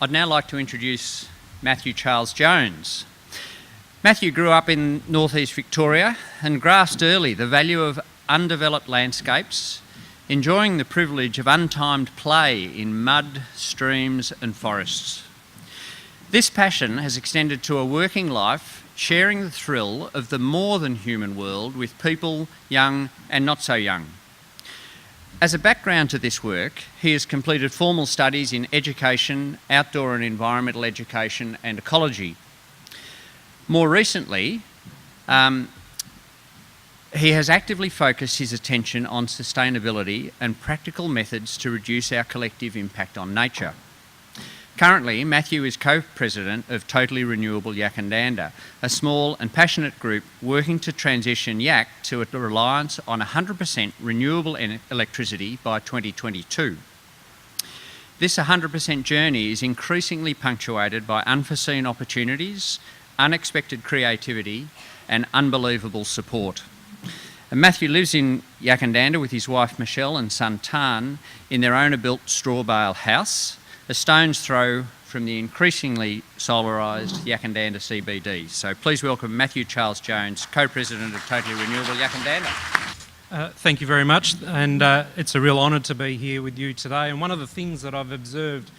I'd now like to introduce Matthew Charles Jones. Matthew grew up in northeast Victoria and grasped early the value of undeveloped landscapes, enjoying the privilege of untimed play in mud, streams and forests. This passion has extended to a working life, sharing the thrill of the more than human world with people young and not so young. As a background to this work, he has completed formal studies in education, outdoor and environmental education and ecology. More recently, he has actively focused his attention on sustainability and practical methods to reduce our collective impact on nature. Currently, Matthew is co-president of Totally Renewable Yackandandah, a small and passionate group working to transition Yak to a reliance on 100% renewable electricity by 2022. This 100% journey is increasingly punctuated by unforeseen opportunities, unexpected creativity and unbelievable support. And Matthew lives in Yackandandah with his wife Michelle and son Tan in their owner-built straw bale house, a stone's throw from the increasingly solarised Yackandandah CBD. So please welcome Matthew Charles Jones, co-president of Totally Renewable Yackandandah. Thank you very much, and it's a real honour to be here with you today. And one of the things that I've observed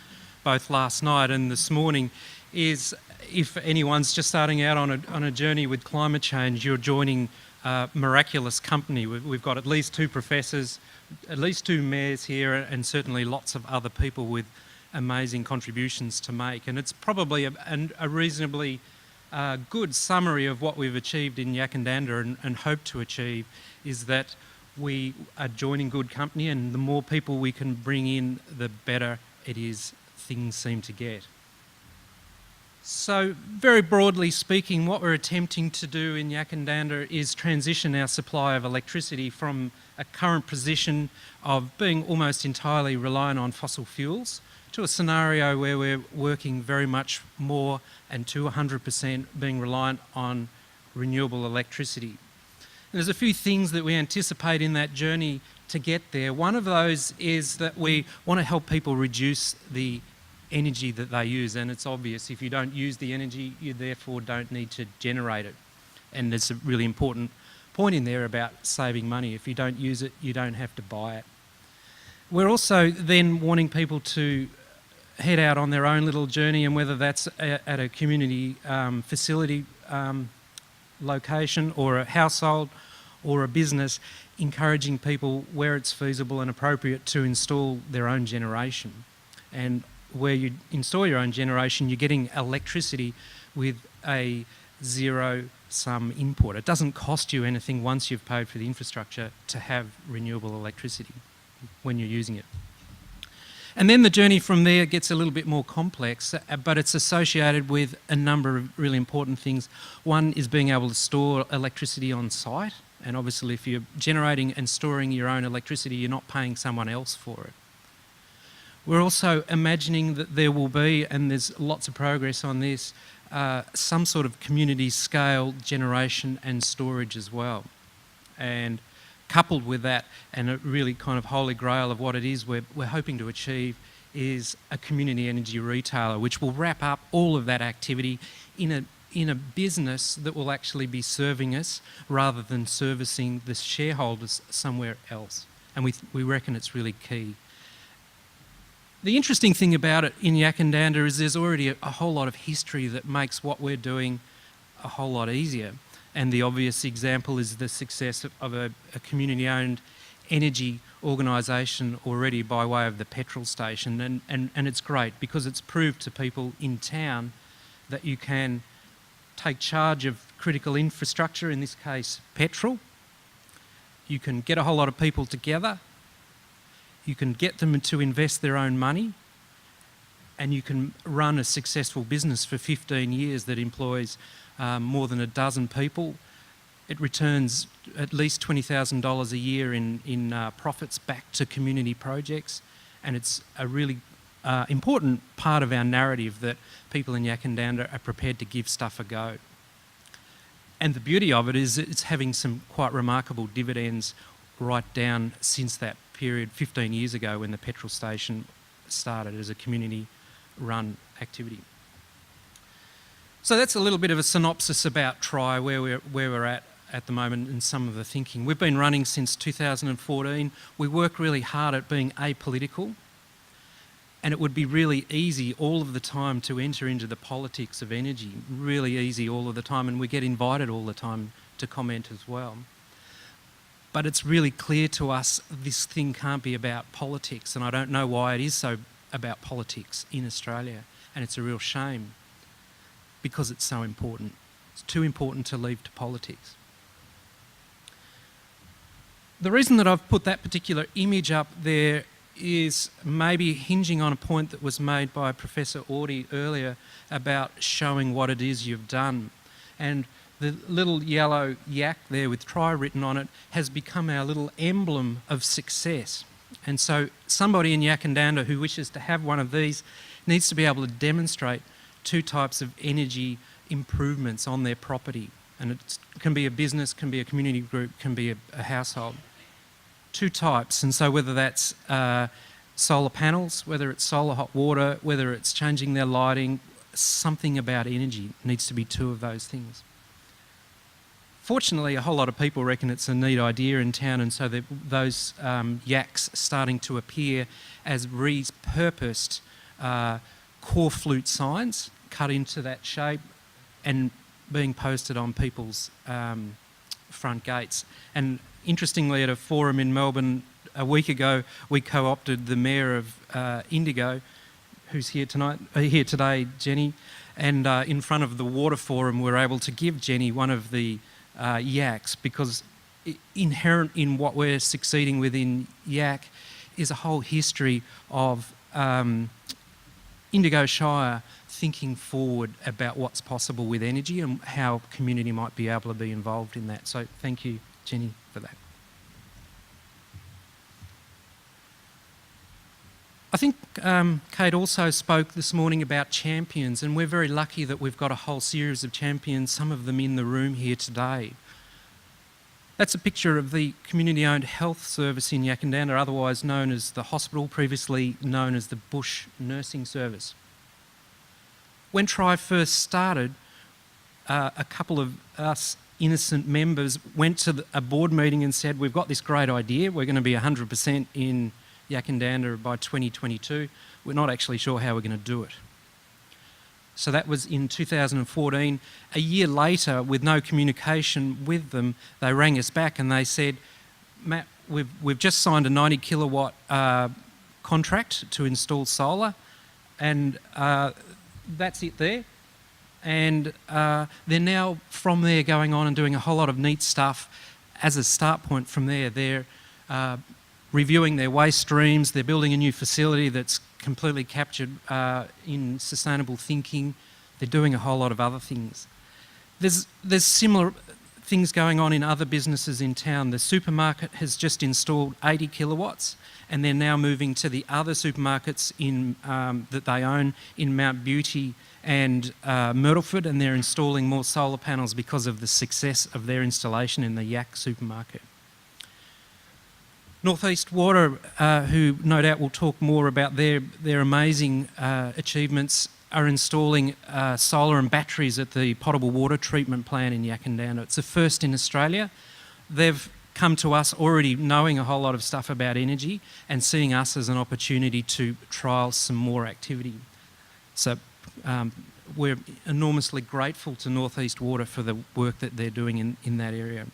both last night and this morning is if anyone's just starting out on a journey with climate change, you're joining miraculous company. We've got at least 2 professors, at least 2 mayors here, and certainly lots of other people with amazing contributions to make. And it's probably a reasonably good summary of what we've achieved in Yackandandah and hope to achieve is that we are joining good company, and the more people we can bring in, the better it is things seem to get. So very broadly speaking, what we're attempting to do in Yackandandah is transition our supply of electricity from a current position of being almost entirely reliant on fossil fuels to a scenario where we're working very much more and to 100% being reliant on renewable electricity. And there's a few things that we anticipate in that journey to get there. One of those is that we want to help people reduce the energy that they use, and it's obvious if you don't use the energy, you therefore don't need to generate it. And there's a really important point in there about saving money. If you don't use it, you don't have to buy it. We're also then wanting people to head out on their own little journey, and whether that's at a community facility location or a household or a business, encouraging people where it's feasible and appropriate to install their own generation. And where you install your own generation, you're getting electricity with a zero-sum input. It doesn't cost you anything once you've paid for the infrastructure to have renewable electricity when you're using it. And then the journey from there gets a little bit more complex, but it's associated with a number of really important things. One is being able to store electricity on site, and obviously if you're generating and storing your own electricity, you're not paying someone else for it. We're also imagining that there will be, and there's lots of progress on this, some sort of community scale generation and storage as well. And coupled with that, and a really kind of holy grail of what it is we're hoping to achieve, is a community energy retailer, which will wrap up all of that activity in a business that will actually be serving us rather than servicing the shareholders somewhere else. And we reckon it's really key. The interesting thing about it in Yackandandah is there's already a whole lot of history that makes what we're doing a whole lot easier. And the obvious example is the success of a community-owned energy organisation already by way of the petrol station. And it's great because it's proved to people in town that you can take charge of critical infrastructure, in this case petrol. You can get a whole lot of people together. You can get them to invest their own money, and you can run a successful business for 15 years that employs more than a dozen people. It returns at least $20,000 a year in profits back to community projects, and it's a really important part of our narrative that people in Yackandandah are prepared to give stuff a go. And the beauty of it is it's having some quite remarkable dividends right down since that period 15 years ago when the petrol station started as a community run activity. So that's a little bit of a synopsis about TRI, where we're at the moment, and some of the thinking. We've been running since 2014. We work really hard at being apolitical, and it would be really easy all of the time to enter into the politics of energy, really easy all of the time, and we get invited all the time to comment as well. But it's really clear to us this thing can't be about politics, and I don't know why it is so about politics in Australia, and it's a real shame because it's so important. It's too important to leave to politics. The reason that I've put that particular image up there is maybe hinging on a point that was made by Professor Audie earlier about showing what it is you've done. And the little yellow yak there with TRI written on it has become our little emblem of success. And so somebody in Yackandandah who wishes to have one of these needs to be able to demonstrate 2 types of energy improvements on their property. And it can be a business, can be a community group, can be a household. 2 types, and so whether that's solar panels, whether it's solar hot water, whether it's changing their lighting, something about energy needs to be 2 of those things. Fortunately, a whole lot of people reckon it's a neat idea in town, and so those yaks starting to appear as repurposed core flute signs cut into that shape and being posted on people's front gates. And interestingly, at a forum in Melbourne a week ago, we co-opted the Mayor of Indigo, who's here today, Jenny, and in front of the water forum we were able to give Jenny one of the yaks, because inherent in what we're succeeding with in yak is a whole history of Indigo Shire thinking forward about what's possible with energy and how community might be able to be involved in that. So thank you, Jenny, for that. I think Kate also spoke this morning about champions, and we're very lucky that we've got a whole series of champions, some of them in the room here today. That's a picture of the community-owned health service in Yackandandah, otherwise known as the hospital, previously known as the Bush Nursing Service. When TRI first started, a couple of us innocent members went to a board meeting and said, we've got this great idea, we're going to be 100% in Yackandandah by 2022. We're not actually sure how we're going to do it. So that was in 2014. A year later, with no communication with them, they rang us back and they said, Matt, we've just signed a 90 kilowatt contract to install solar, and that's it there. And they're now, from there, going on and doing a whole lot of neat stuff. As a start point from there, they're reviewing their waste streams, they're building a new facility that's completely captured in sustainable thinking. They're doing a whole lot of other things. There's similar things going on in other businesses in town. The supermarket has just installed 80 kilowatts, and they're now moving to the other supermarkets in that they own in Mount Beauty and Myrtleford, and they're installing more solar panels because of the success of their installation in the Yak supermarket. North East Water, who no doubt will talk more about their amazing achievements, are installing solar and batteries at the potable water treatment plant in Yackandandah. It's the first in Australia. They've come to us already knowing a whole lot of stuff about energy and seeing us as an opportunity to trial some more activity. So we're enormously grateful to North East Water for the work that they're doing in that area.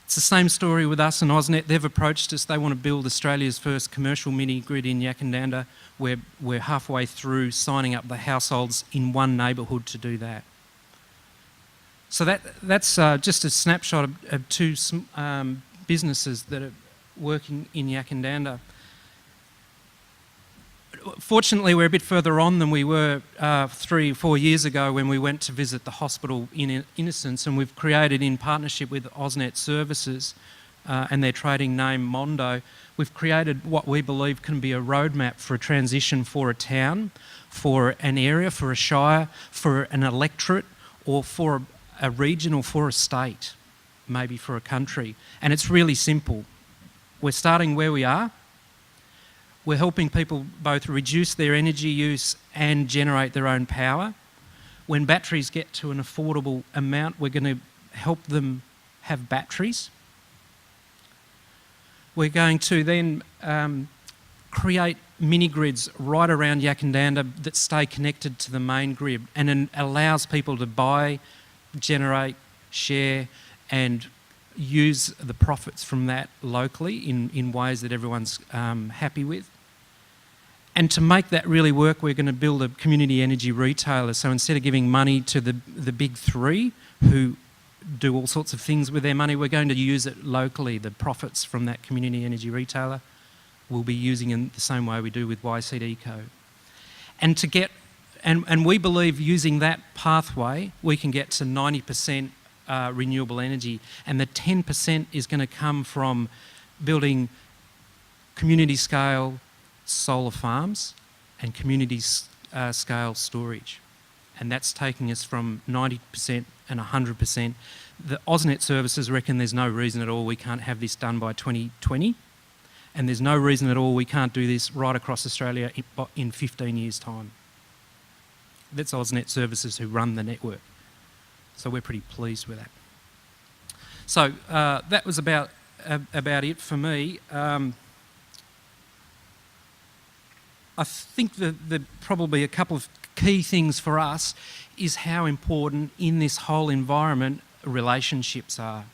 It's the same story with us and AusNet. They've approached us. They want to build Australia's first commercial mini-grid in Yackandandah. We're halfway through signing up the households in one neighbourhood to do that. So that's just a snapshot of 2 businesses that are working in Yackandandah. Fortunately, we're a bit further on than we were 3 or 4 years ago when we went to visit the hospital in Innocence, and we've created, in partnership with AusNet Services and their trading name Mondo, we've created what we believe can be a roadmap for a transition for a town, for an area, for a shire, for an electorate, or for a region, or for a state, maybe for a country. And it's really simple. We're starting where we are. We're helping people both reduce their energy use and generate their own power. When batteries get to an affordable amount, we're going to help them have batteries. We're going to then create mini-grids right around Yackandandah that stay connected to the main grid, and it allows people to buy, generate, share and use the profits from that locally in ways that everyone's happy with. And to make that really work, we're going to build a community energy retailer. So instead of giving money to the big three who do all sorts of things with their money, we're going to use it locally. The profits from that community energy retailer we'll be using in the same way we do with YC Eco. And to get, and we believe using that pathway, we can get to 90% renewable energy, and the 10% is going to come from building community scale solar farms and community scale storage. And that's taking us from 90% and 100%. The AusNet services reckon there's no reason at all we can't have this done by 2020, and there's no reason at all we can't do this right across Australia in 15 years' time. That's AusNet services who run the network. So we're pretty pleased with that. So that was about it for me. I think that probably a couple of key things for us is how important in this whole environment relationships are.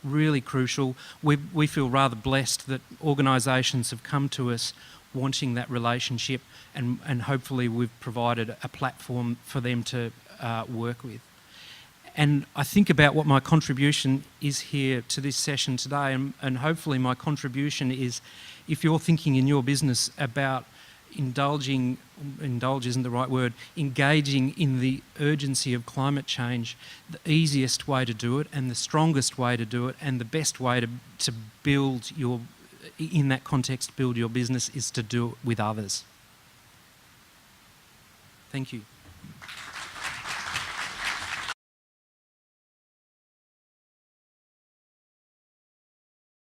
Really crucial. We feel rather blessed that organisations have come to us wanting that relationship, and hopefully we've provided a platform for them to work with. And I think about what my contribution is here to this session today, and hopefully my contribution is, if you're thinking in your business about indulge isn't the right word, engaging in the urgency of climate change, the easiest way to do it and the strongest way to do it and the best way to build your, in that context, build your business is to do it with others. Thank you.